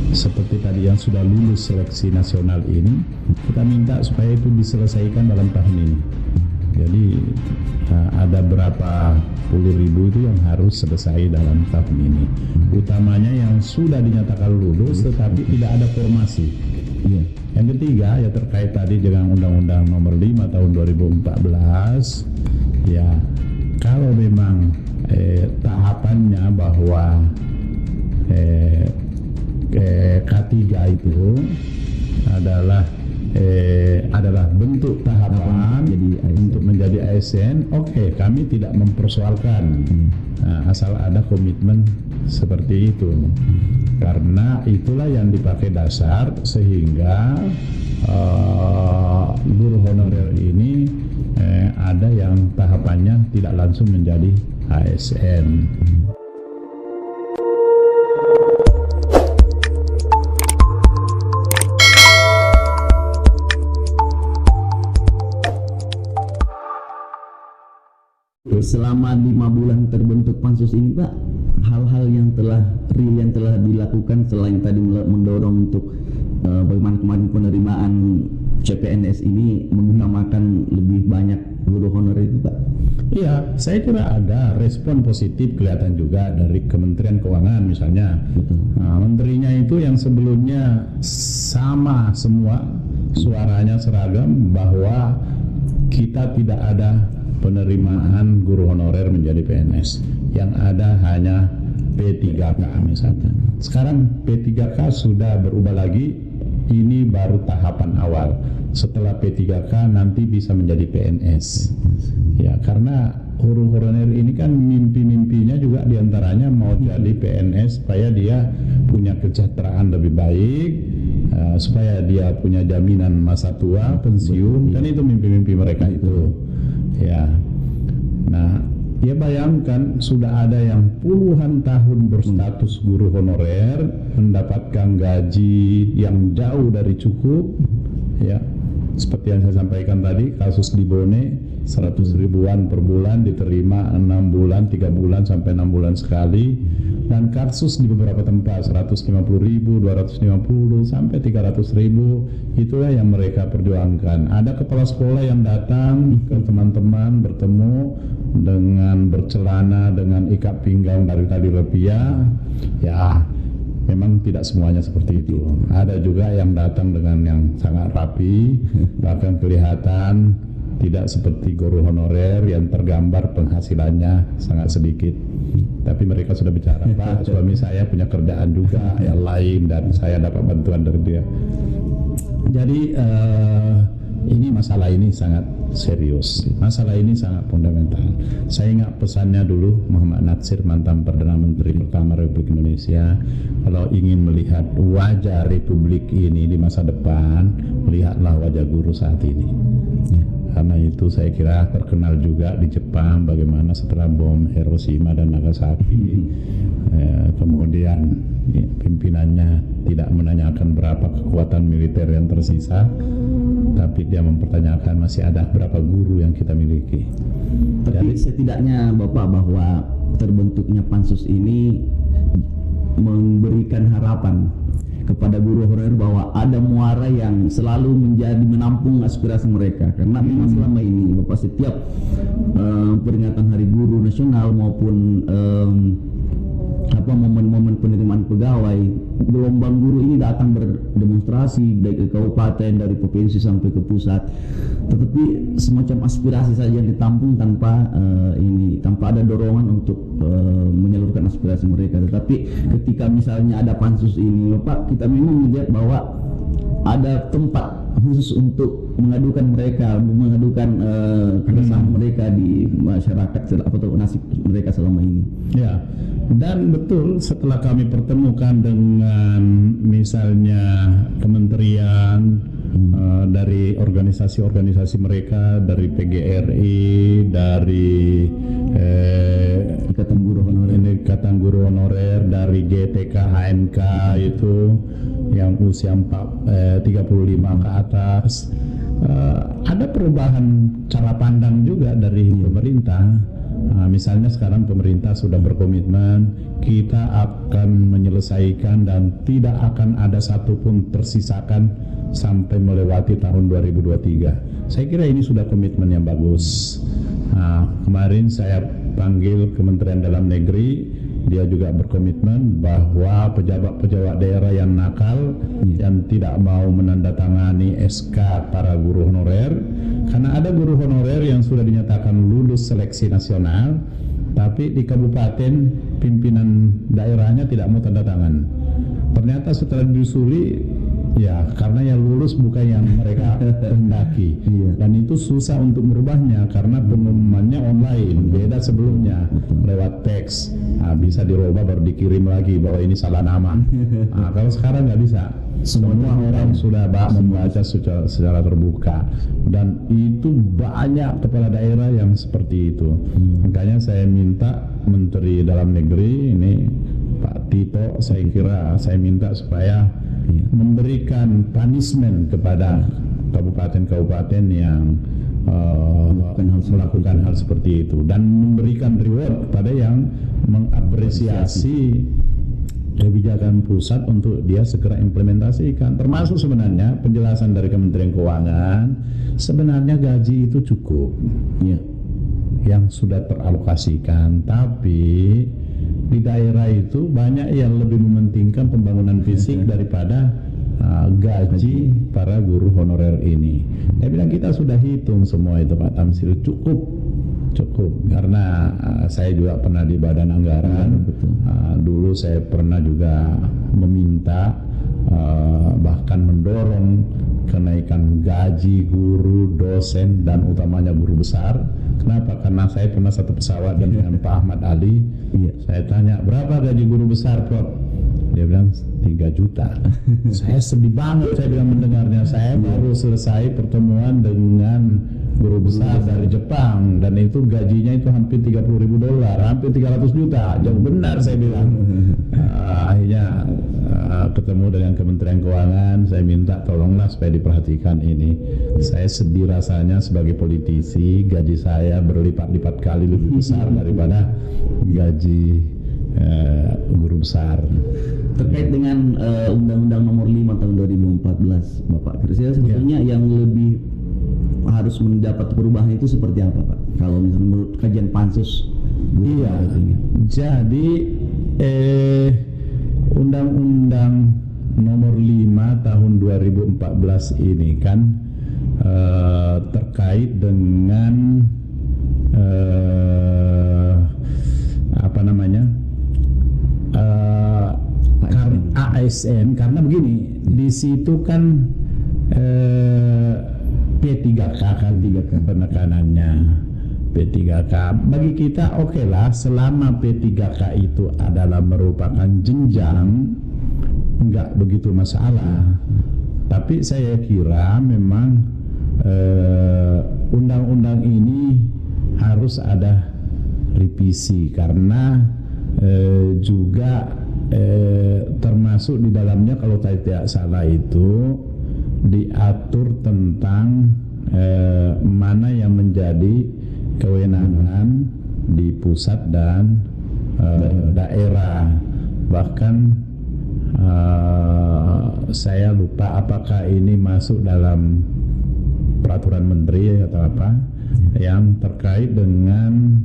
seperti tadi yang sudah lulus seleksi nasional ini, kita minta supaya itu diselesaikan dalam tahun ini. Jadi ada berapa puluh ribu itu yang harus selesai dalam tahun ini. Utamanya yang sudah dinyatakan lulus tetapi tidak ada formasi. Yang ketiga ya terkait tadi dengan Undang-Undang Nomor 5 Tahun 2014. Ya, kalau memang tahapannya bahwa K3 itu adalah bentuk tahapan untuk menjadi ASN. Oke, kami tidak mempersoalkan, asal ada komitmen seperti itu, karena itulah yang dipakai dasar sehingga guru honorer ini ada yang tahapannya tidak langsung menjadi ASN. Selama 5 bulan terbentuk pansus ini, Pak, hal-hal yang telah dilakukan selain tadi mendorong untuk bagaimana kemarin penerimaan CPNS ini mengutamakan lebih banyak guru honorer itu, Pak? Iya, saya kira ada respon positif kelihatan juga dari Kementerian Keuangan misalnya. Nah, menterinya itu yang sebelumnya sama semua, suaranya seragam bahwa kita tidak ada penerimaan guru honorer menjadi PNS. Yang ada hanya P3K misalnya. Sekarang P3K sudah berubah lagi. Ini baru tahapan awal. Setelah P3K nanti bisa menjadi PNS. Ya, karena guru honorer ini kan mimpi-mimpinya juga diantaranya mau jadi PNS supaya dia punya kesejahteraan lebih baik, supaya dia punya jaminan masa tua, pensiun, dan itu mimpi-mimpi mereka itu. Ya, nah, ya bayangkan sudah ada yang puluhan tahun berstatus guru honorer mendapatkan gaji yang jauh dari cukup, ya. Seperti yang saya sampaikan tadi, kasus di Bone 100 ribuan per bulan diterima 6 bulan, 3 bulan sampai 6 bulan sekali, dan kasus di beberapa tempat 150 ribu, 250 sampai 300 ribu. Itulah yang mereka perjuangkan. Ada kepala sekolah yang datang ke teman-teman bertemu dengan bercelana dengan ikat pinggang dari tali rapia. Ya, memang tidak semuanya seperti itu. Ada juga yang datang dengan yang sangat rapi, bahkan kelihatan tidak seperti guru honorer yang tergambar penghasilannya sangat sedikit. Tapi mereka sudah bicara, Pak, suami saya punya kerjaan juga yang lain dan saya dapat bantuan dari dia. Jadi ini masalah ini sangat serius, masalah ini sangat fundamental. Saya ingat pesannya dulu Muhammad Natsir, mantan Perdana Menteri pertama Republik Indonesia, kalau ingin melihat wajah Republik ini di masa depan, melihatlah wajah guru saat ini. Karena itu saya kira terkenal juga di Jepang bagaimana setelah bom Hiroshima dan Nagasaki, kemudian pimpinannya tidak menanyakan berapa kekuatan militer yang tersisa, tapi dia mempertanyakan masih ada berapa guru yang kita miliki. Tapi setidaknya Bapak bahwa terbentuknya pansus ini memberikan harapan kepada guru honorer bahwa ada muara yang selalu menampung aspirasi mereka, karena memang selama ini Bapak setiap peringatan Hari Guru Nasional maupun momen-momen penerimaan pegawai, gelombang guru ini datang berdemonstrasi dari kabupaten, dari provinsi sampai ke pusat, tetapi semacam aspirasi saja yang ditampung tanpa ada dorongan untuk menyalurkan aspirasi mereka. Tetapi ketika misalnya ada pansus ini, Bapak, kita memang melihat bahwa ada tempat khusus untuk mengadukan keresahan mereka di masyarakat atau nasib mereka selama ini. Ya, dan betul setelah kami pertemukan dengan misalnya kementerian, dari organisasi-organisasi mereka, dari PGRI, dari Ikatan Guru Honorer, dari GTK HNK itu yang usia 35 ke atas, ada perubahan cara pandang juga dari pemerintah. Misalnya sekarang pemerintah sudah berkomitmen kita akan menyelesaikan dan tidak akan ada satupun tersisakan sampai melewati tahun 2023. Saya kira ini sudah komitmen yang bagus. Kemarin saya panggil Kementerian Dalam Negeri, dia juga berkomitmen bahwa pejabat-pejabat daerah yang nakal yang tidak mau menandatangani SK para guru honorer, karena ada guru honorer yang sudah dinyatakan lulus seleksi nasional, tapi di kabupaten pimpinan daerahnya tidak mau tanda tangan. Ternyata setelah disusuri, ya karena yang lulus bukan yang mereka hendaki, dan itu susah untuk merubahnya karena pengumumannya online, beda sebelumnya lewat teks. Bisa dirubah baru dikirim lagi bahwa ini salah nama. Kalau sekarang nggak bisa, semua orang sudah membaca secara terbuka, dan itu banyak kepala daerah yang seperti itu. Makanya saya minta Menteri Dalam Negeri ini Pak Tito, saya minta supaya memberikan punishment kepada kabupaten-kabupaten yang melakukan hal seperti itu, dan memberikan reward kepada yang mengapresiasi kebijakan pusat untuk dia segera implementasikan. Termasuk sebenarnya penjelasan dari Kementerian Keuangan, sebenarnya gaji itu cukup yang sudah teralokasikan, tapi di daerah itu banyak yang lebih mementingkan pembangunan fisik daripada gaji para guru honorer ini. Saya bilang kita sudah hitung semua itu Pak Tamsil, cukup karena saya juga pernah di Badan Anggaran. Dulu saya pernah juga meminta bahkan mendorong kenaikan gaji guru, dosen, dan utamanya guru besar. Kenapa? Karena saya pernah satu pesawat dengan Pak Ahmad Ali. Saya tanya, berapa gaji guru besar, Prof? Dia bilang 3 juta. Saya sedih banget, saya bilang mendengarnya. Saya baru selesai pertemuan dengan guru besar dari Jepang, dan itu gajinya itu hampir $30.000, hampir 300 juta. Jauh benar, saya bilang. Akhirnya ketemu dengan Kementerian Keuangan, saya minta tolonglah supaya diperhatikan ini. Saya sedih rasanya sebagai politisi, gaji saya berlipat-lipat kali lebih besar daripada gaji guru besar. Terkait dengan Undang-Undang Nomor 5 tahun 2014, Bapak kira-kira sebetulnya yang lebih harus mendapat perubahan itu seperti apa, Pak? Kalau misalnya menurut kajian pansus. Jadi Undang-Undang Nomor 5 tahun 2014 ini kan terkait dengan ASN, karena begini, di situ kan P3K kan penekanannya. P3K bagi kita oke lah, selama P3K itu adalah merupakan jenjang, enggak begitu masalah. Tapi saya kira memang undang-undang ini harus ada revisi, karena juga termasuk di dalamnya kalau saya tidak salah itu diatur tentang mana yang menjadi kewenangan di pusat dan daerah. Bahkan saya lupa apakah ini masuk dalam peraturan menteri atau apa yang terkait dengan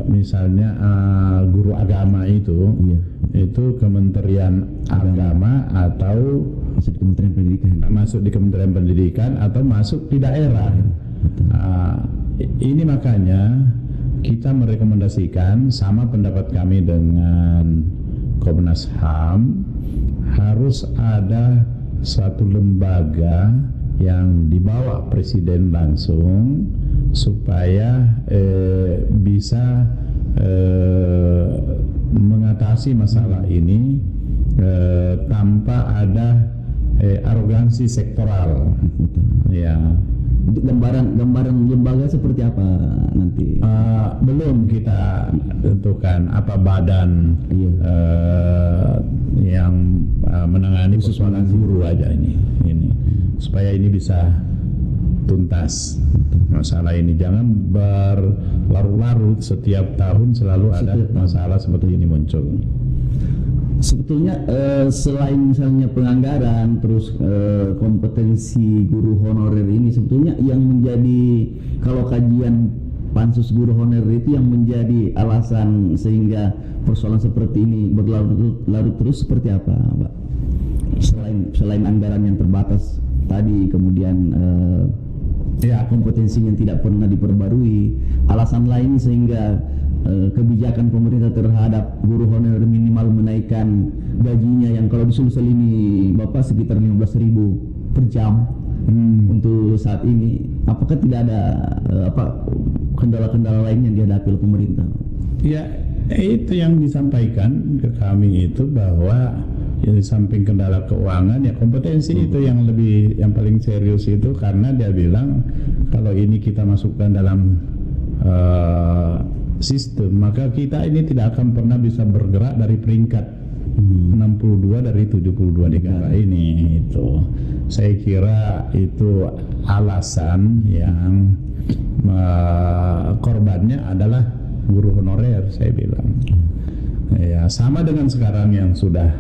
misalnya guru agama itu Kementerian Agama atau masuk di Kementerian Pendidikan atau masuk di daerah. Ini makanya kita merekomendasikan, sama pendapat kami dengan Komnas HAM, harus ada suatu lembaga yang dibawa Presiden langsung supaya bisa mengatasi masalah ini tanpa ada arogansi sektoral. Ya. Untuk gambaran lembaga seperti apa nanti? Belum kita tentukan apa badan yang menangani persoalan guru aja ini supaya ini bisa tuntas. masalah ini. Jangan berlarut-larut, setiap tahun selalu ada masalah seperti ini muncul. Sebetulnya selain misalnya penganggaran, terus kompetensi guru honorer ini, sebetulnya yang menjadi, kalau kajian pansus guru honorer itu yang menjadi alasan sehingga persoalan seperti ini berlarut terus seperti apa, Pak? Selain anggaran yang terbatas tadi, kemudian kompetensi yang tidak pernah diperbarui, alasan lain sehingga kebijakan pemerintah terhadap guru honorer minimal menaikkan gajinya yang kalau disulsel ini Bapak sekitar 15.000 per jam untuk saat ini. Apakah tidak ada kendala-kendala lain yang dihadapi oleh pemerintah? Ya, itu yang disampaikan ke kami itu, bahwa ya, di samping kendala keuangan, ya kompetensi itu yang paling serius itu, karena dia bilang kalau ini kita masukkan dalam sistem, maka kita ini tidak akan pernah bisa bergerak dari peringkat 62 dari 72 negara ini. Itu saya kira itu alasan yang korbannya adalah guru honorer, saya bilang. Ya, sama dengan sekarang yang sudah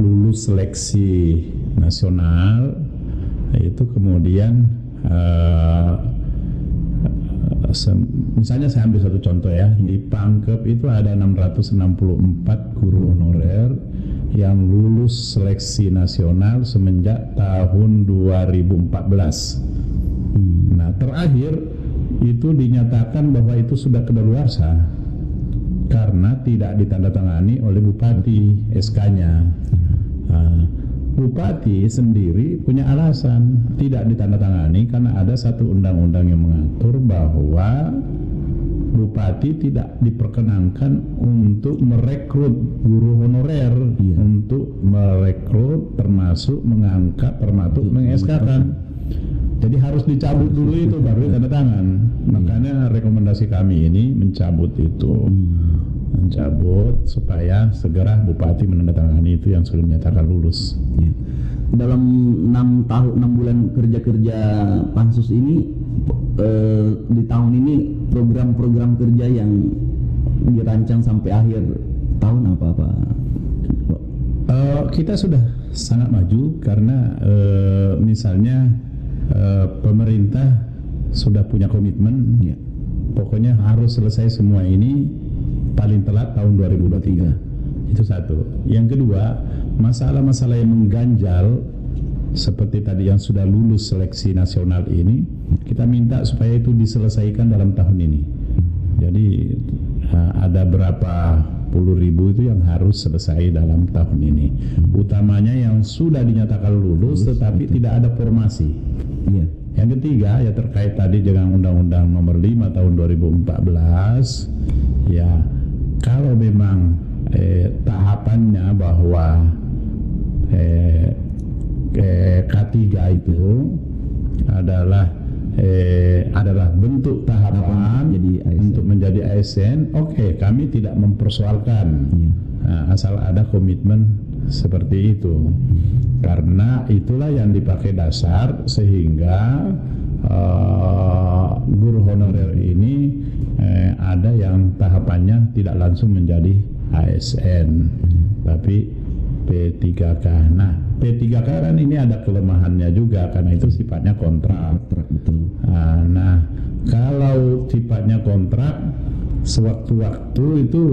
lulus seleksi nasional, itu kemudian misalnya saya ambil satu contoh ya, di Pangkep itu ada 664 guru honorer yang lulus seleksi nasional semenjak tahun 2014. Nah, terakhir itu dinyatakan bahwa itu sudah kedaluarsa karena tidak ditandatangani oleh Bupati SK-nya. Bupati sendiri punya alasan tidak ditandatangani karena ada satu undang-undang yang mengatur bahwa Bupati tidak diperkenankan untuk merekrut guru honorer, untuk merekrut termasuk mengangkat, termasuk meng-SK-kan. Jadi harus dicabut dulu itu baru tanda tangan. Makanya rekomendasi kami ini mencabut itu. Mencabut supaya segera Bupati menandatangani itu yang sudah dinyatakan lulus. Ya. Dalam 6 bulan kerja pansus ini, di tahun ini program-program kerja yang dirancang sampai akhir tahun apa? Kita sudah sangat maju karena misalnya pemerintah sudah punya komitmen, ya, pokoknya harus selesai semua ini paling telat tahun 2023. Itu satu. Yang kedua, masalah-masalah yang mengganjal seperti tadi yang sudah lulus seleksi nasional ini, kita minta supaya itu diselesaikan dalam tahun ini. Jadi ada berapa puluh ribu itu yang harus selesai dalam tahun ini. Utamanya yang sudah dinyatakan lulus tetapi tidak ada formasi. Iya. Yang ketiga ya terkait tadi dengan Undang-Undang Nomor 5 tahun 2014. Ya, kalau memang tahapannya bahwa K3 itu adalah bentuk tahapan untuk menjadi ASN, oke, kami tidak mempersoalkan, asal ada komitmen seperti itu, karena itulah yang dipakai dasar sehingga guru honorer ini ada yang tahapannya tidak langsung menjadi ASN tapi P3K. Nah, P3K kan ini ada kelemahannya juga karena itu sifatnya kontrak. Nah, kalau sifatnya kontrak, sewaktu-waktu itu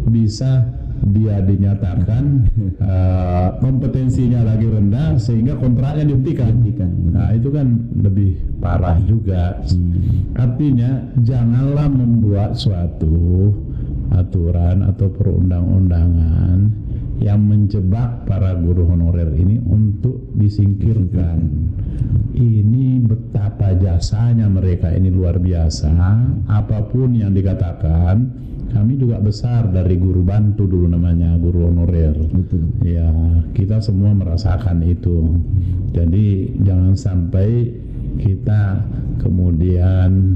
bisa dia dinyatakan kompetensinya lagi rendah sehingga kontraknya dihentikan. Nah, itu kan lebih parah juga. Artinya janganlah membuat suatu aturan atau perundang-undangan yang menjebak para guru honorer ini untuk disingkirkan. Ini betapa jasanya mereka ini luar biasa. Apapun yang dikatakan, kami juga besar dari guru bantu dulu namanya, guru honorer. Ya, kita semua merasakan itu. Jadi jangan sampai kita kemudian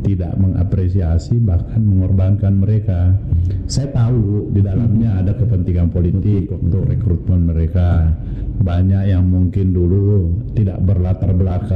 tidak mengapresiasi bahkan mengorbankan mereka. Saya tahu di dalamnya ada kepentingan politik untuk rekrutmen mereka. Banyak yang mungkin dulu tidak berlatar belakang